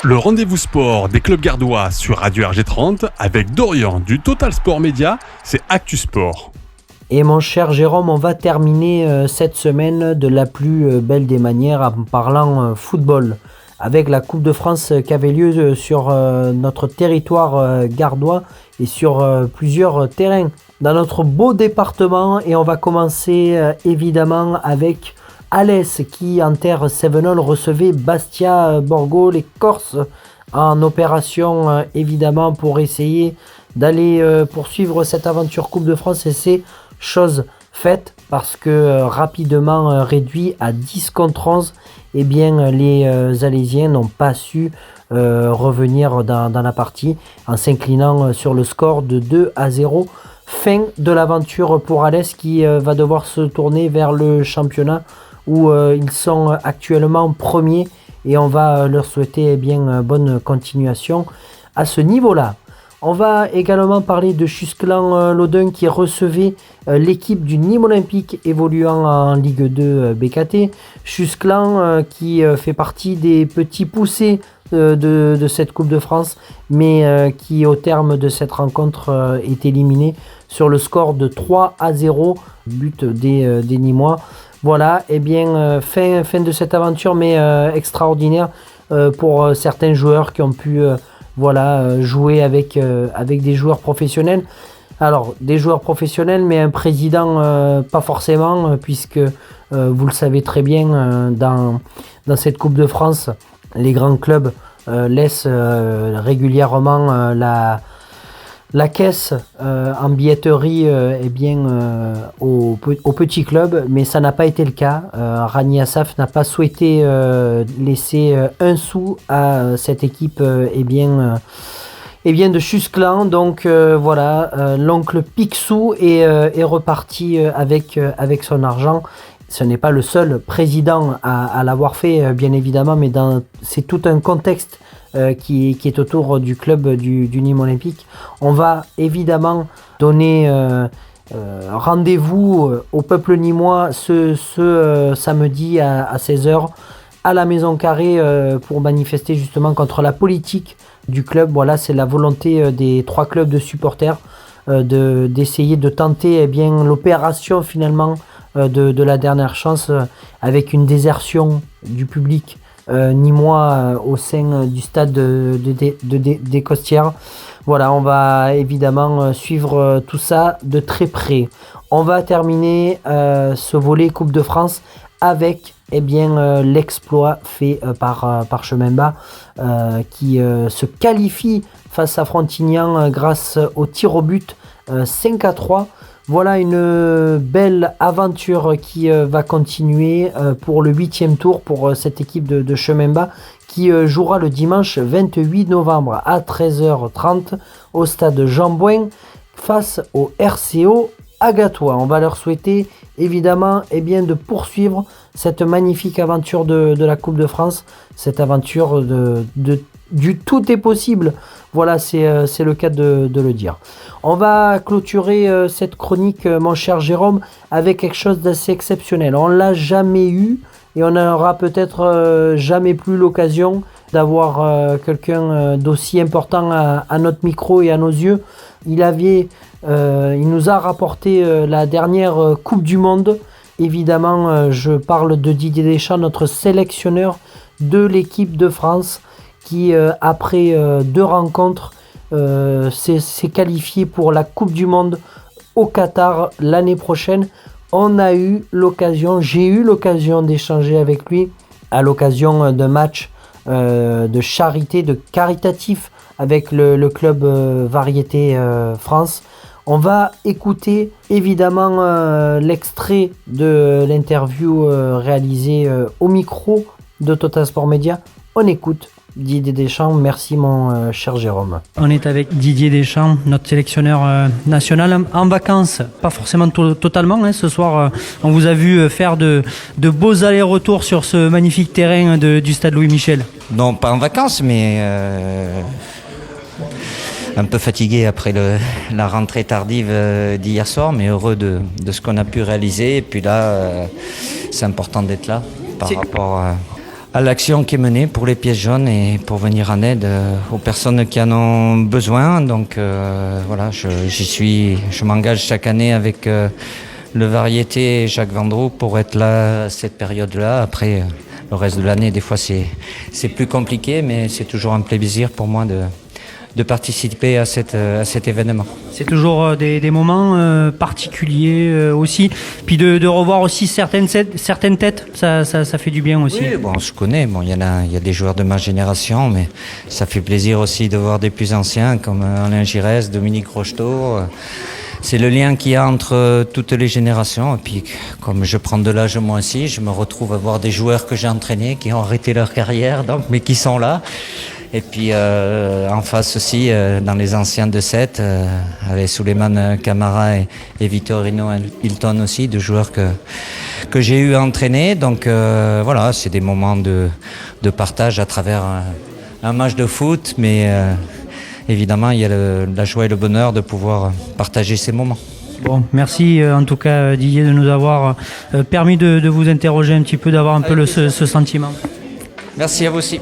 Le rendez-vous sport des clubs gardois sur Radio RG30 avec Dorian du Total Sport Média, c'est Actu Sport. Et mon cher Jérôme, on va terminer cette semaine de la plus belle des manières en parlant football. Avec la Coupe de France qui avait lieu sur notre territoire gardois et sur plusieurs terrains dans notre beau département. Et on va commencer évidemment avec Alès qui en terre Cévenol recevait Bastia Borgo, les Corses, en opération évidemment pour essayer d'aller poursuivre cette aventure Coupe de France, et c'est chose faite parce que rapidement réduit à 10 contre 11, eh bien les Alésiens n'ont pas su revenir dans la partie en s'inclinant sur le score de 2-0. Fin de l'aventure pour Alès qui va devoir se tourner vers le championnat où ils sont actuellement premiers, et on va leur souhaiter bonne continuation à ce niveau-là. On va également parler de Chusclan-Laudun qui recevait l'équipe du Nîmes Olympique évoluant en Ligue 2 BKT. Chusclan qui fait partie des petits poussés de cette Coupe de France, mais qui au terme de cette rencontre est éliminé sur le score de 3-0, but des Nîmois. Voilà, fin de cette aventure, mais extraordinaire pour certains joueurs qui ont pu jouer avec des joueurs professionnels. Alors, des joueurs professionnels, mais un président pas forcément, puisque vous le savez très bien, dans cette Coupe de France, les grands clubs laissent régulièrement la caisse en billetterie aux petits clubs, mais ça n'a pas été le cas. Rani Assaf n'a pas souhaité laisser un sou à cette équipe de Chusclan. Donc l'oncle Picsou est reparti avec son argent. Ce n'est pas le seul président à l'avoir fait, bien évidemment, mais c'est tout un contexte qui est autour du club du Nîmes Olympique. On va évidemment donner rendez-vous au peuple nîmois ce samedi à 16h à la Maison Carrée pour manifester justement contre la politique du club. Voilà, c'est la volonté des 3 clubs de supporters d'essayer de tenter l'opération finalement de la dernière chance avec une désertion du public nîmois au sein du stade des Costières. Voilà, on va évidemment suivre tout ça de très près. On va terminer ce volet Coupe de France avec l'exploit fait par Chemin Bas qui se qualifie face à Frontignan grâce au tir au but 5-3. Voilà une belle aventure qui va continuer pour le 8e tour pour cette équipe de Chemin Bas qui jouera le dimanche 28 novembre à 13h30 au stade Jean Bouin face au RCO Agatois. On va leur souhaiter évidemment de poursuivre cette magnifique aventure de la Coupe de France, cette aventure du tout est possible. Voilà, c'est le cas de le dire. On va clôturer cette chronique, mon cher Jérôme, avec quelque chose d'assez exceptionnel. On ne l'a jamais eu et on n'aura peut-être jamais plus l'occasion d'avoir quelqu'un d'aussi important à notre micro et à nos yeux. Il nous a rapporté la dernière Coupe du Monde. Évidemment, je parle de Didier Deschamps, notre sélectionneur de l'équipe de France, qui après 2 rencontres s'est qualifié pour la Coupe du Monde au Qatar l'année prochaine. J'ai eu l'occasion d'échanger avec lui à l'occasion d'un match de charité, de caritatif avec le club Variété France. On va écouter évidemment l'extrait de l'interview réalisée au micro de Total Sport Média. On écoute Didier Deschamps. Merci mon cher Jérôme. On est avec Didier Deschamps, notre sélectionneur national, en vacances, pas forcément totalement. Ce soir, on vous a vu faire de beaux allers-retours sur ce magnifique terrain du stade Louis-Michel. Non, pas en vacances, mais un peu fatigué après la rentrée tardive d'hier soir, mais heureux de ce qu'on a pu réaliser. Et puis là, c'est important d'être là par rapport à l'action qui est menée pour les pièces jaunes et pour venir en aide aux personnes qui en ont besoin. Donc voilà, je m'engage chaque année avec le variété et Jacques Vendroux pour être là à cette période-là. Après, le reste de l'année, des fois, c'est plus compliqué, mais c'est toujours un plaisir pour moi de participer à cet événement. C'est toujours des moments particuliers aussi. Puis de revoir aussi certaines têtes, ça fait du bien aussi. Oui, bon, on se connaît. Bon, il y a des joueurs de ma génération, mais ça fait plaisir aussi de voir des plus anciens comme Alain Giresse, Dominique Rocheteau. C'est le lien qu'il y a entre toutes les générations. Et puis, comme je prends de l'âge moi aussi, je me retrouve à voir des joueurs que j'ai entraînés qui ont arrêté leur carrière, donc, mais qui sont là. Et puis en face aussi, dans les anciens de 7, avec Souleymane Camara et Vittorino Hilton aussi, deux joueurs que j'ai eu à entraîner. Donc voilà, c'est des moments de partage à travers un match de foot, mais évidemment, il y a la joie et le bonheur de pouvoir partager ces moments. Bon, merci en tout cas Didier de nous avoir permis de vous interroger un petit peu, d'avoir un peu ce sentiment. Merci à vous aussi.